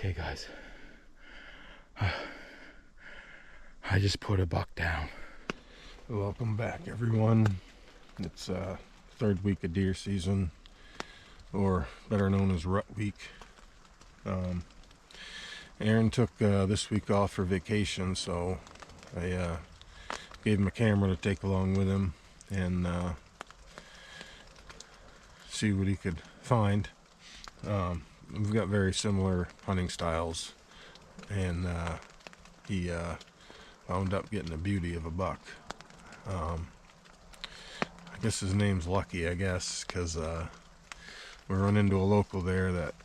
Okay, guys. I just put a buck down. Welcome back, everyone. It's third week of deer season, or better known as rut week. Aaron took this week off for vacation, so I gave him a camera to take along with him and see what he could find. We've got very similar hunting styles, and he wound up getting a beauty of a buck. I guess his name's Lucky, because we run into a local there that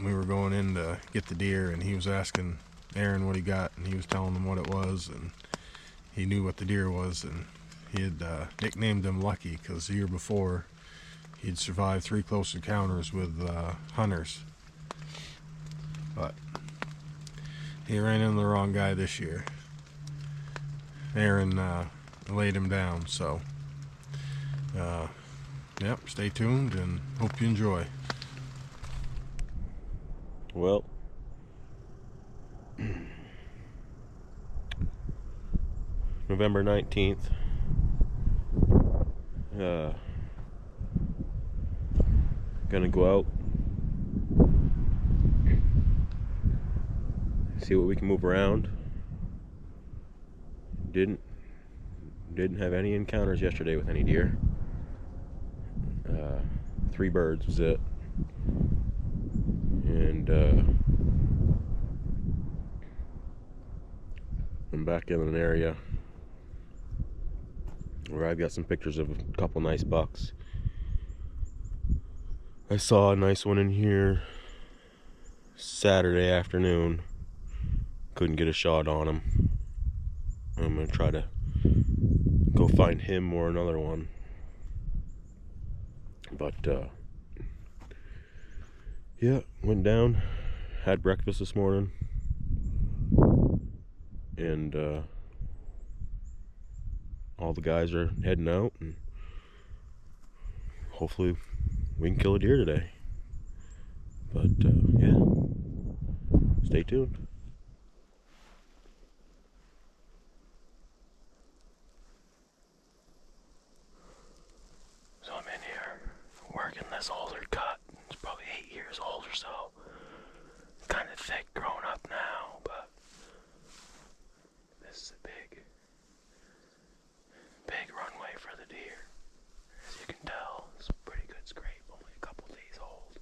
we were going in to get the deer, and he was asking Aaron what he got, and he was telling him what it was, and he knew what the deer was, and he had nicknamed him Lucky because the year before he'd survived 3 close encounters with hunters. But he ran into the wrong guy this year. Aaron laid him down, so yep, stay tuned and hope you enjoy. Well, November 19th, gonna go out, see what we can move around. Didn't have any encounters yesterday with any deer. 3 birds was it. And I'm back in an area where I've got some pictures of a couple nice bucks. I saw a nice one in here Saturday afternoon. Couldn't get a shot on him. I'm gonna try to go find him or another one. But yeah, went down, had breakfast this morning, and all the guys are heading out, and hopefully we can kill a deer today. But yeah, stay tuned. So I'm in here working this older cut. It's probably 8 years old or so. It's kind of thick, grown up now, but this is a big runway for the deer. As you can tell, it's a pretty good scrape, only a couple days old.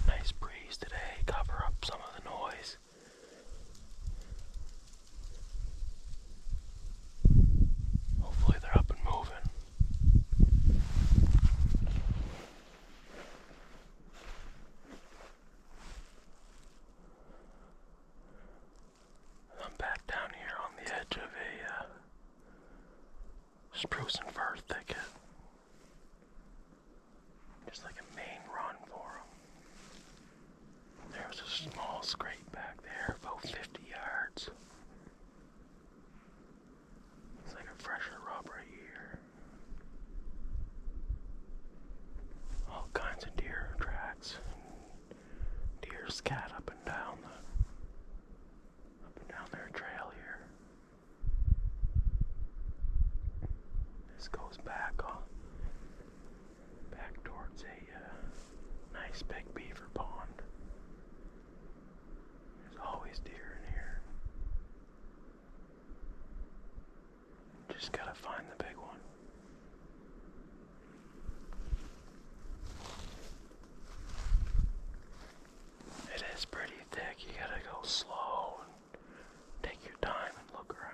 Nice breeze today, cover up some of the noise. Hopefully they're up and moving. I'm back down here on the edge of a spruce and fir thicket. Just like a Maine run for them. There was a small scrape back there, about 50 yards. It's like a fresher rub right here. All kinds of deer tracks. Deer scat up and down their trail here. This goes back towards a nice big beaver pond. There's always deer in here. Just gotta find the big one. It is pretty thick. You gotta go slow and take your time and look around.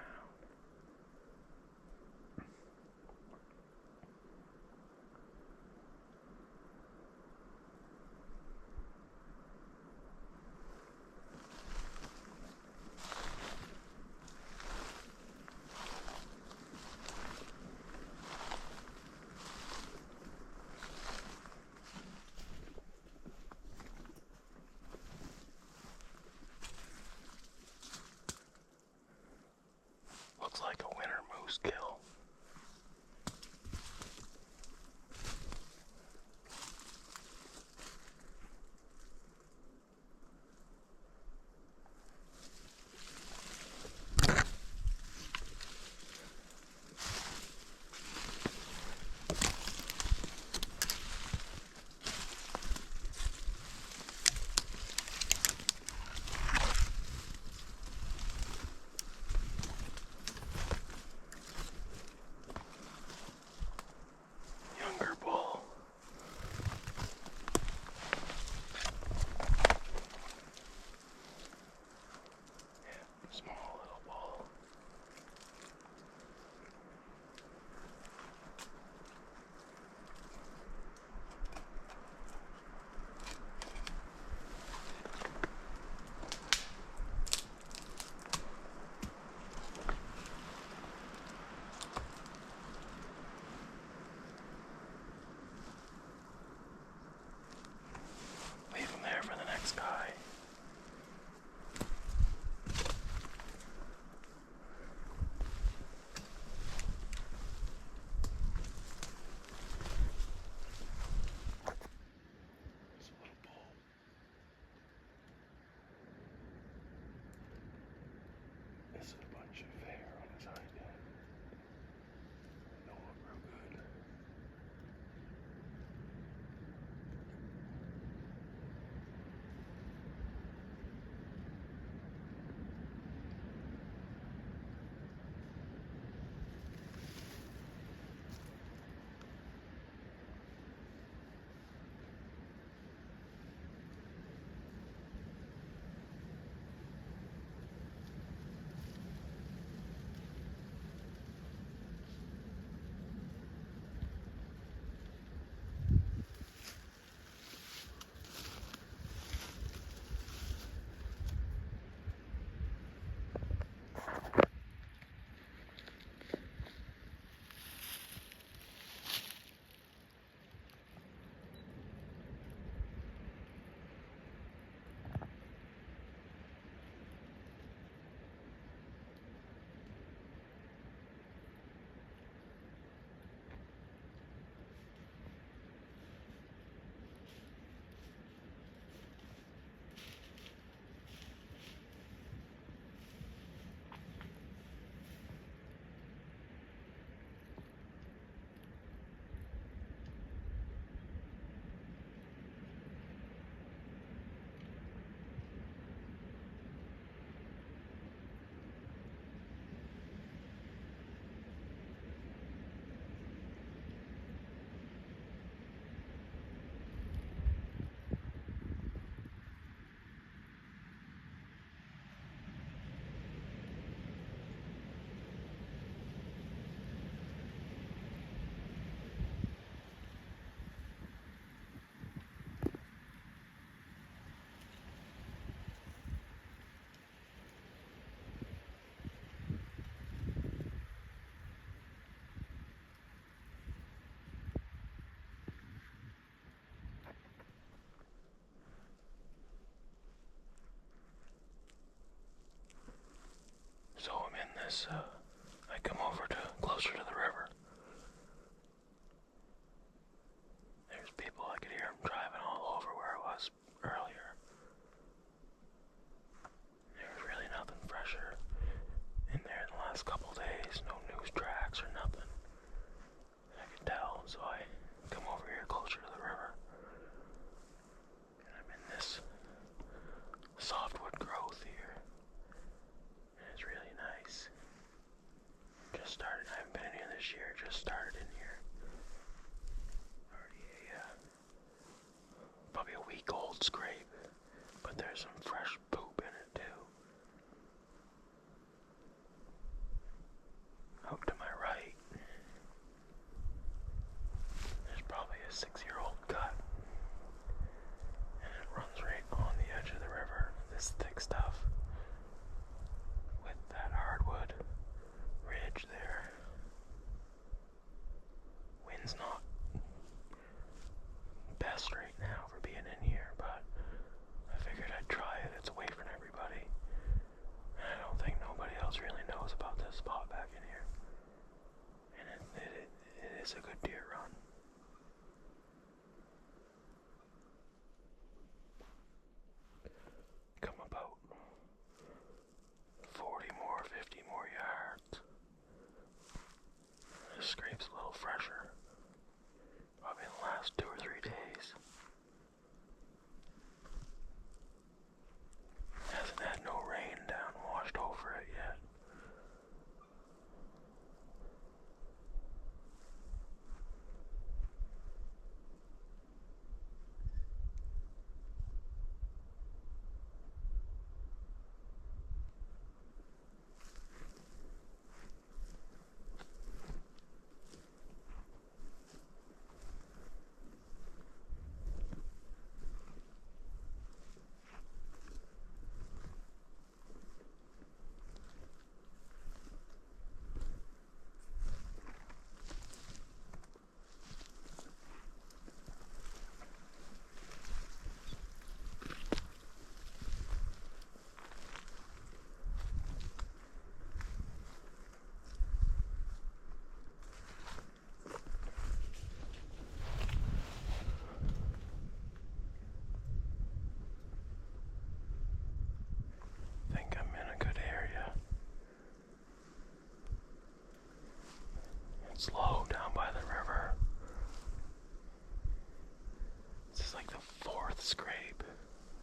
fourth scrape,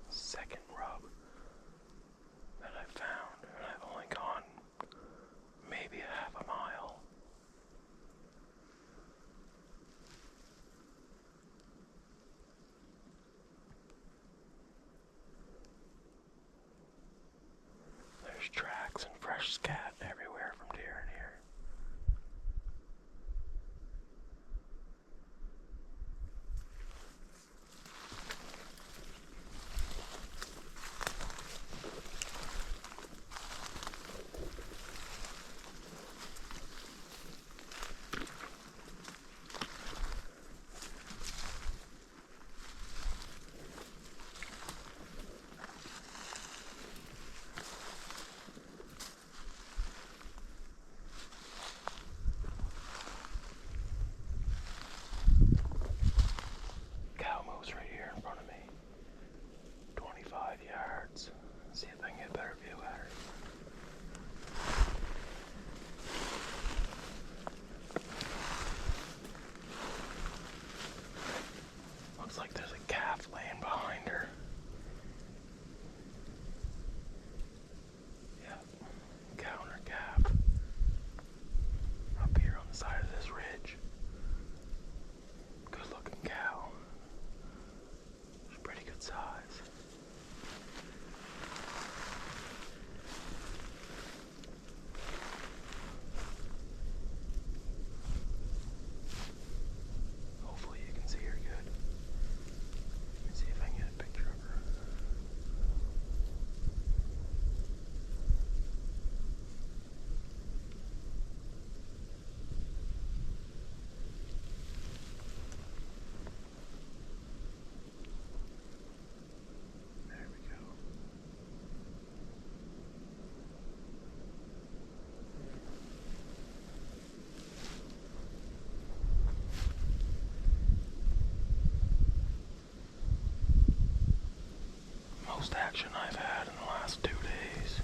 second rub that I found, and I've only gone maybe a half a mile. There's tracks and fresh scat everywhere from deer in here. Right here in front of me, 25 yards. See if I can get a better view at her. Looks like there's a calf laying behind her. Yep, cow and her calf. Up here on the side of this ridge. Good looking cow. Pretty good size. Hopefully you can see her good. Let me see if I can get a picture of her. Most action I've had in the last 2 days.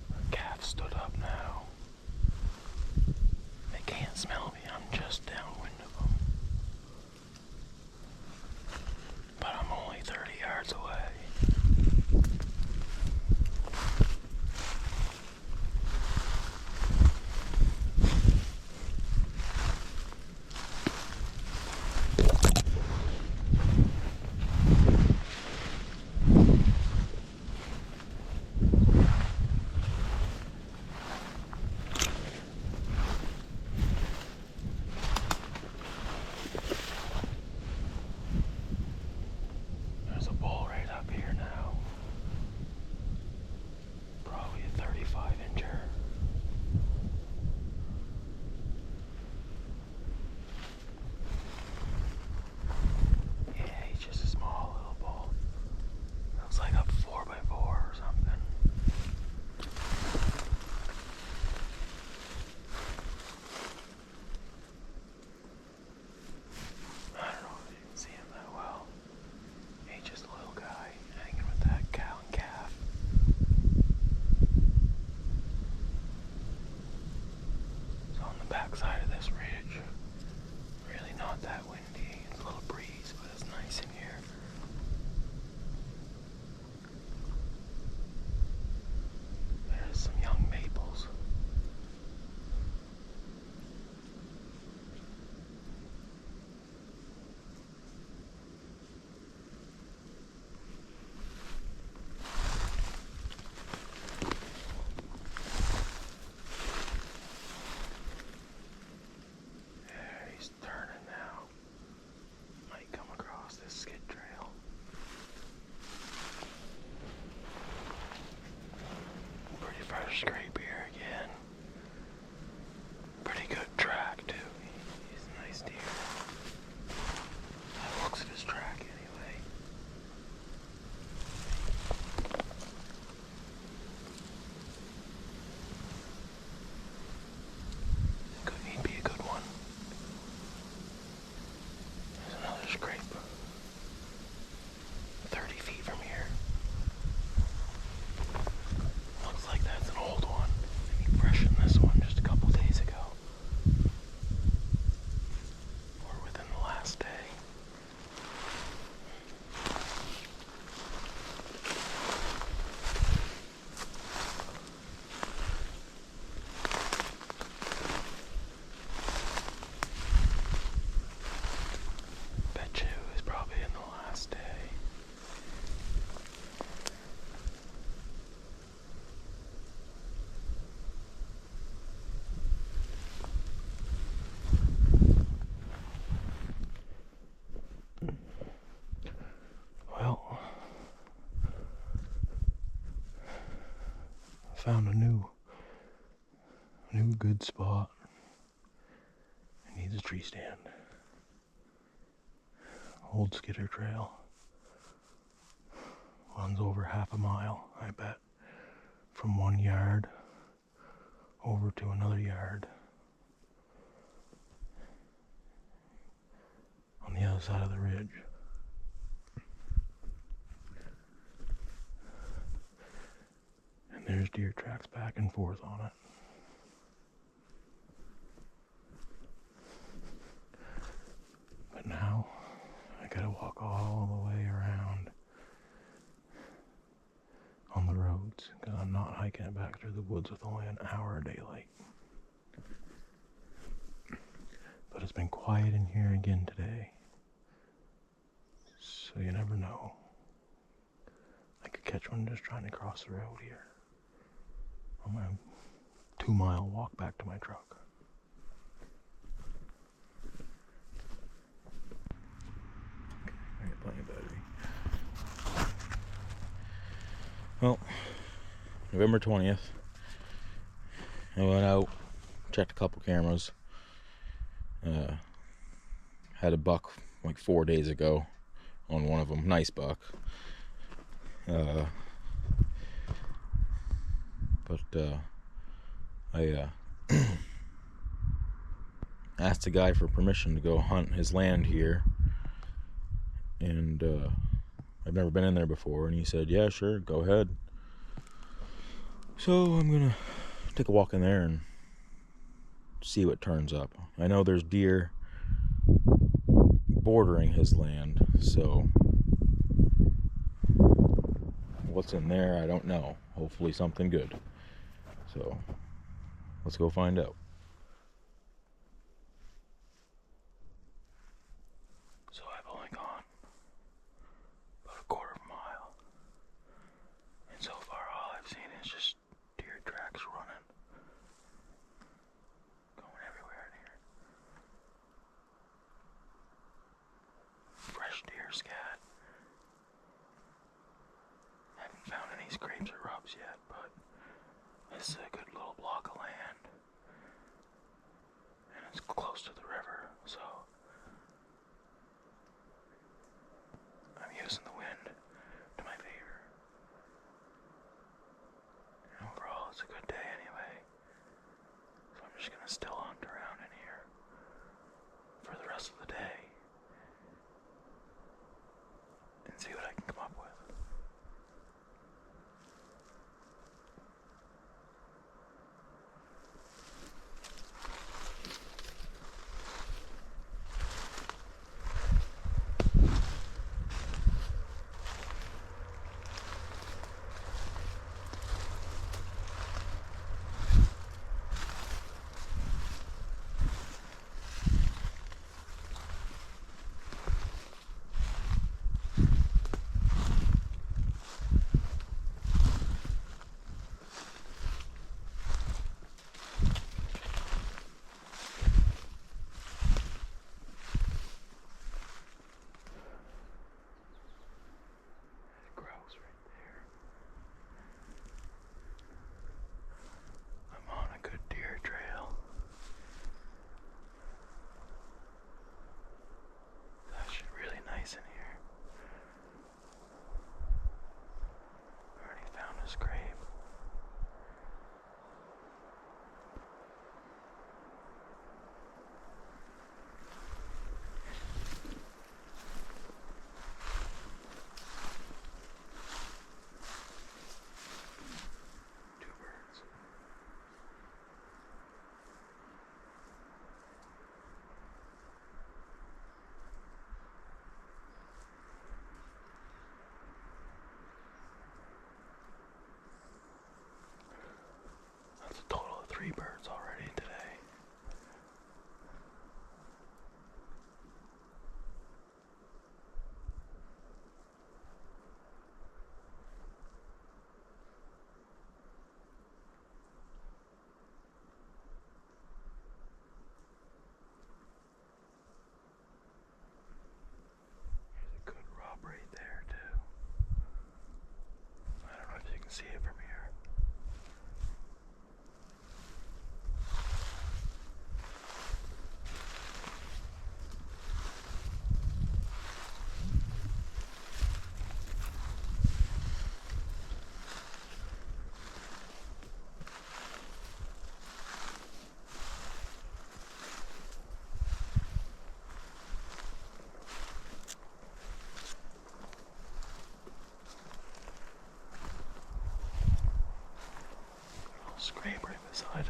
The calf stood up now. They can't smell me, I'm just downwind of them. But I'm only 30 yards away. There's a bull right up here now. Probably a 35-incher. Yeah, he's just a small little bull. Looks like a 4x4 or something. I don't know if you can see him that well. He's just a little guy hanging with that cow and calf. found a new good spot. It needs a tree stand. Old skidder trail. Runs over half a mile, I bet. From one yard over to another yard. On the other side of the ridge. And there's deer tracks back and forth on it. But now, I gotta walk all the way around on the roads, because I'm not hiking it back through the woods with only an hour of daylight. But it's been quiet in here again today, so you never know. I could catch one just trying to cross the road here on my 2-mile walk back to my truck. I got plenty of battery. Well, November 20th, I went out, checked a couple cameras. Had a buck like 4 days ago on one of them, nice buck. I asked the guy for permission to go hunt his land here, and I've never been in there before, and he said, yeah, sure, go ahead. So I'm gonna take a walk in there and see what turns up. I know there's deer bordering his land, so what's in there, I don't know. Hopefully something good. So let's go find out. So I've only gone about a quarter of a mile, and so far all I've seen is just deer tracks running, going everywhere in here. Fresh deer scat. Haven't found any scrapes or rubs yet, but this is a good little block of land, and it's close to the river, so I'm using the wind to my favor. And overall, it's a good day anyway, so I'm just gonna still hunt around in here for the rest of the day and see what I can come up with. That's a total of 3 birds already today. There's a good rub right there too. I don't know if you can see it from here. scrape right beside it.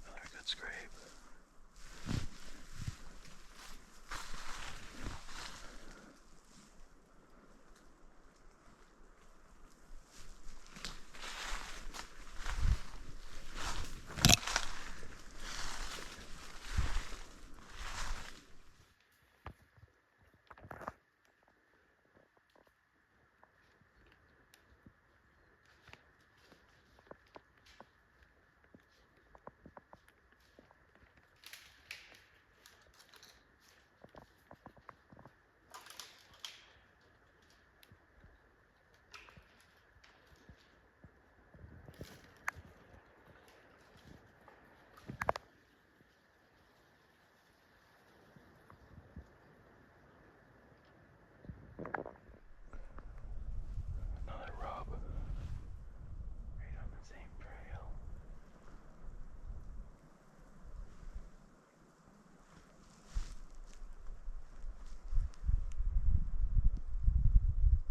Another good scrape. Another rub. Right on the same trail.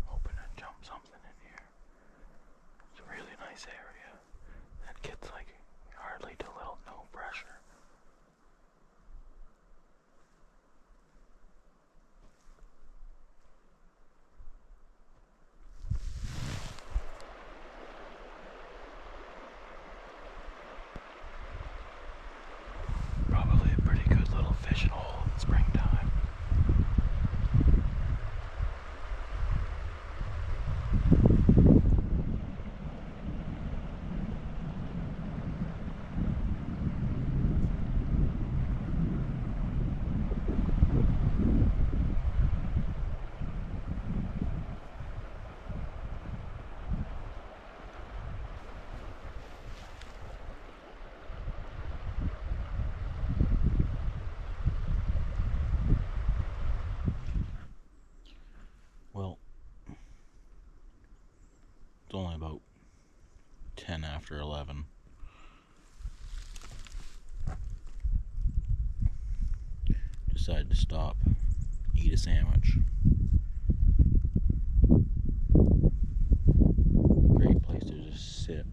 Hoping to jump something in here. It's a really nice area. That gets like hardly to little no pressure. Probably a pretty good little fishing hole in springtime. Well, it's only about 10 after 11. Decided to stop, eat a sandwich. Great place to just sit.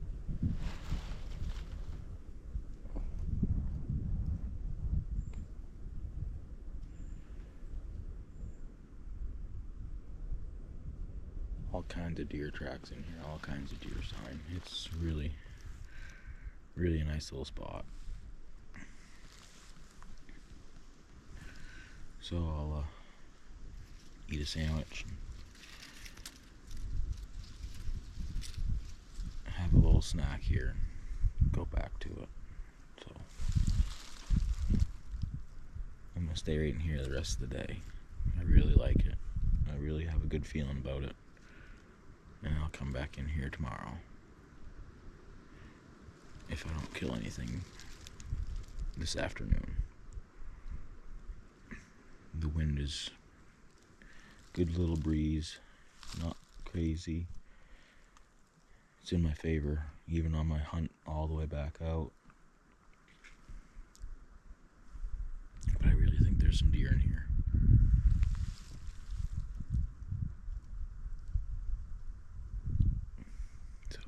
All kinds of deer tracks in here, all kinds of deer sign. It's really, really a nice little spot. So I'll eat a sandwich and have a little snack here and go back to it. So I'm gonna stay right in here the rest of the day. I really like it. I really have a good feeling about it. And I'll come back in here tomorrow. If I don't kill anything this afternoon. The wind is good little breeze, not crazy. It's in my favor, even on my hunt all the way back out. But I really think there's some deer in here. So,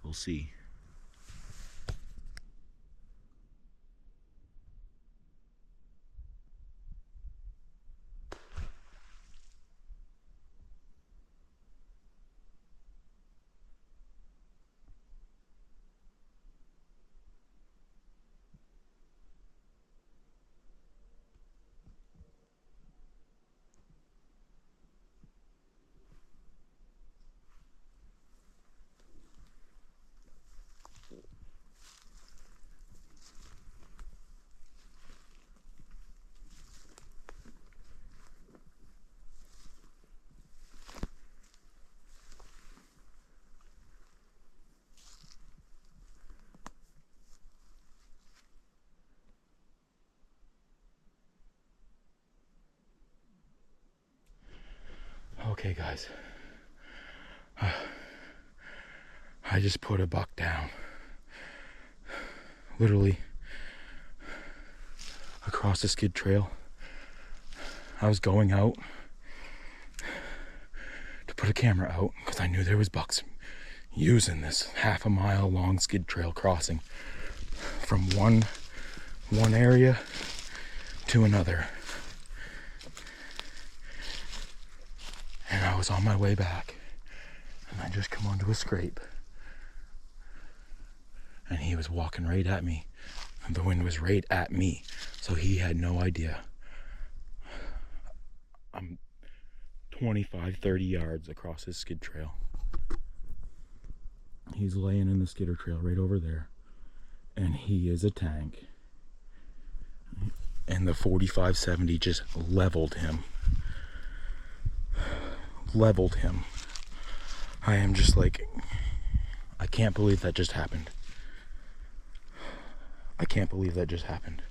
we'll see. Okay, guys. I just put a buck down. Literally across the skid trail. I was going out to put a camera out because I knew there was bucks using this half a mile long skid trail crossing from one area to another. And I was on my way back, and I just come onto a scrape, and he was walking right at me. The wind was right at me, so he had no idea. I'm 25, 30 yards across his skid trail. He's laying in the skidder trail right over there, and he is a tank. And the 45-70 just leveled him. Leveled him. I am just like, I can't believe that just happened. I can't believe that just happened.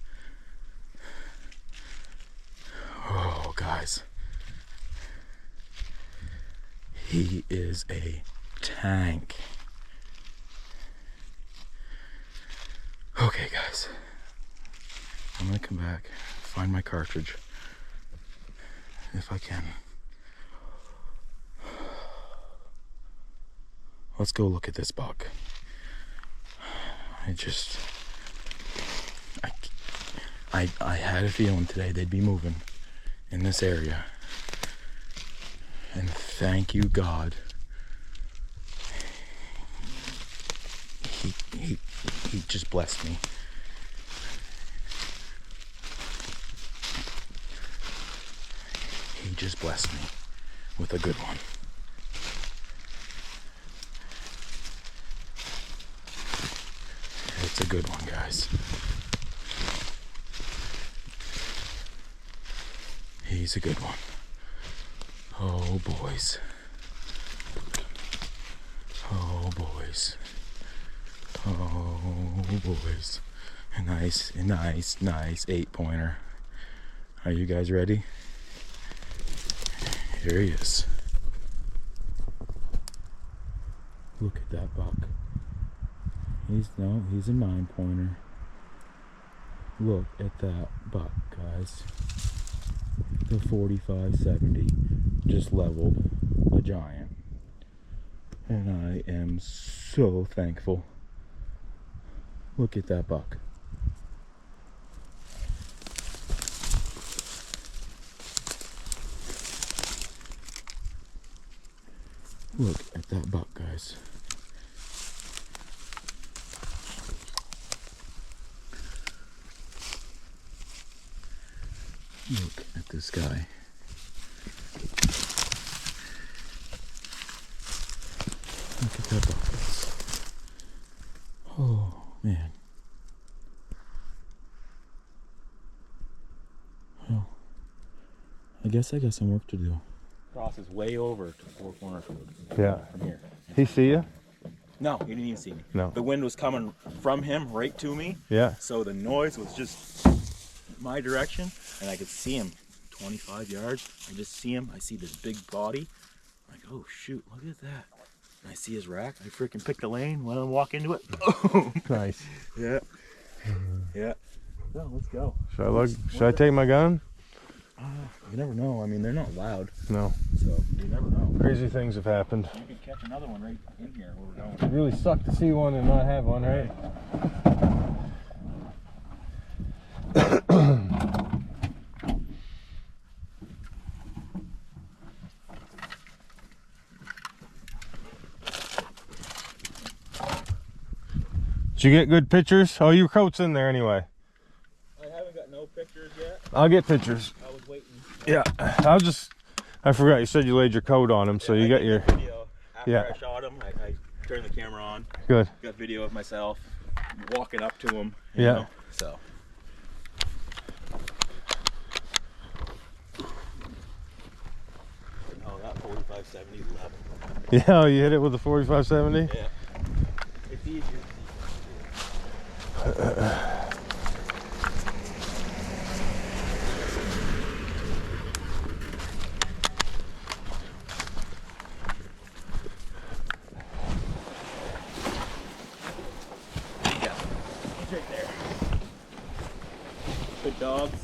Oh, guys. He is a tank. Okay, guys. I'm gonna come back, find my cartridge, if I can. Let's go look at this buck. I had a feeling today they'd be moving in this area. And thank you, God. He just blessed me. He just blessed me with a good one. It's a good one, guys. He's a good one. Oh, boys. Oh, boys. Oh, boys. A nice 8-pointer. Are you guys ready? Here he is. Look at that buck. He's a 9-pointer. Look at that buck, guys. The 45-70 just leveled a giant. And I am so thankful. Look at that buck. Look at that buck, guys. Look at this guy. Look at that buck, guys. Oh, man. Well, I guess I got some work to do. Crosses way over to Four Corner from here. He see you? No, he didn't even see me. No. The wind was coming from him right to me. Yeah. So the noise was just my direction, and I could see him 25 yards. I just see him. I see this big body. I'm like, oh shoot, look at that. And I see his rack. I freaking picked a lane, let him walk into it. Nice. Yeah. Yeah. So let's go. Should I take my gun? You never know. I mean, they're not loud. No. So you never know. Crazy things have happened. You could catch another one right in here where we're going. It really sucked to see one and not have one, right? Did you get good pictures? Oh, your coat's in there anyway. I haven't got no pictures yet. I'll get pictures. I was waiting. Yeah, I forgot you said you laid your coat on him, so you got your video. After yeah. I shot him, I turned the camera on. Good. Got video of myself walking up to him. Yeah. Know? So. Oh, that 45-70 level. Yeah, you hit it with a 45-70? Yeah. It's easier. dogs.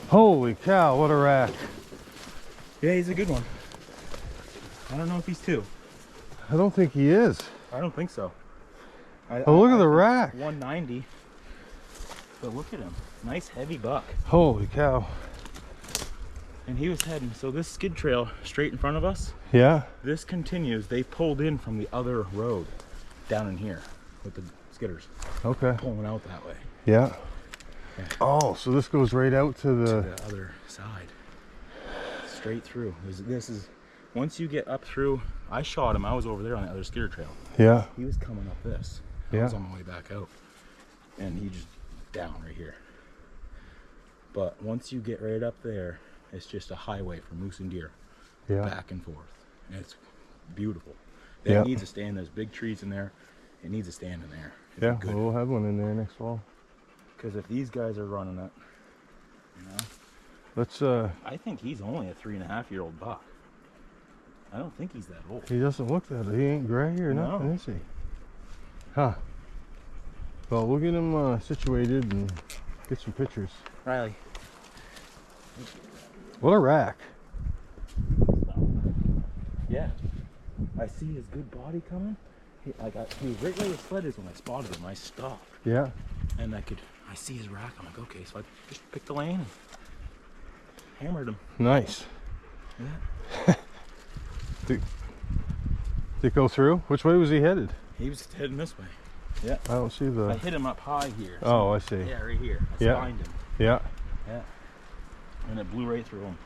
Holy cow, what a rack. Yeah, he's a good one. I don't know if he's two. I don't think he is. I don't think so. Oh, look at the rack. 190. But look at him. Nice heavy buck. Holy cow. And he was heading, so this skid trail straight in front of us, Yeah. this continues. They pulled in from the other road down in here with the skidders. Okay. Pulling out that way. Yeah. Yeah. Oh, so this goes right out to the... To the other side. Straight through. This is, once you get up through, I shot him. I was over there on the other skidder trail. Yeah. He was coming up this. I Yeah. was on my way back out. And he just down right here. But once you get right up there, it's just a highway for moose and deer. Yeah. Back and forth. And it's beautiful. It Yeah. needs a stand. There's big trees in there. It needs a stand in there. It'd Yeah, be good. we'll have one in there next fall. Because if these guys are running it, you know, Let's, I think he's only a 3.5-year-old buck. I don't think he's that old. he doesn't look that, he ain't gray or No. nothing, is he? Huh. Well, we'll get him situated and get some pictures. Riley. What a rack. Yeah. I see his good body coming. He was right where the sled is when I spotted him. I stopped. Yeah. And I see his rack. I'm like, okay, so I just picked the lane and hammered him. Nice. Yeah. Did it go through? Which way was he headed? He was heading this way. Yeah. I don't see I the... hit him up high here. so- Oh, I see. Yeah, right here. I Yeah. spined him. Yeah. Yeah. And it blew right through him.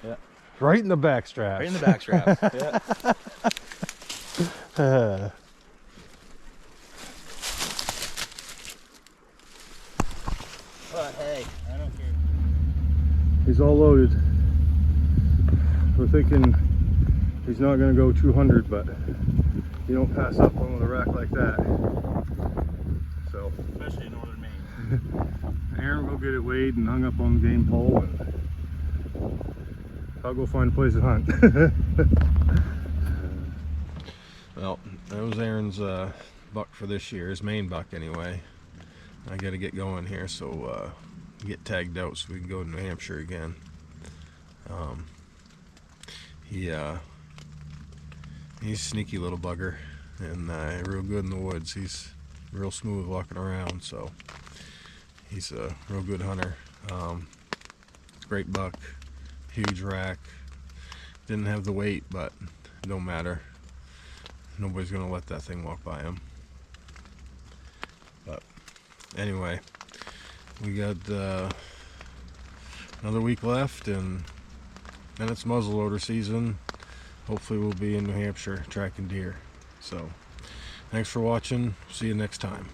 Yeah. Right in the back straps. Right in the back strap. Yeah. But hey, I don't care. He's all loaded. We're thinking he's not going to go 200, but you don't pass up one with a rack like that. So Especially in northern Maine. Aaron will get it weighed and hung up on the game pole, and I'll go find a place to hunt. Well, that was Aaron's buck for this year, his main buck anyway. I got to get going here, so get tagged out so we can go to New Hampshire again. He's a sneaky little bugger, and real good in the woods. He's real smooth walking around, so he's a real good hunter. Great buck, huge rack. Didn't have the weight, but it don't matter. Nobody's gonna let that thing walk by him. But anyway, we got another week left, and then it's muzzleloader season. Hopefully we'll be in New Hampshire tracking deer. So thanks for watching. See you next time.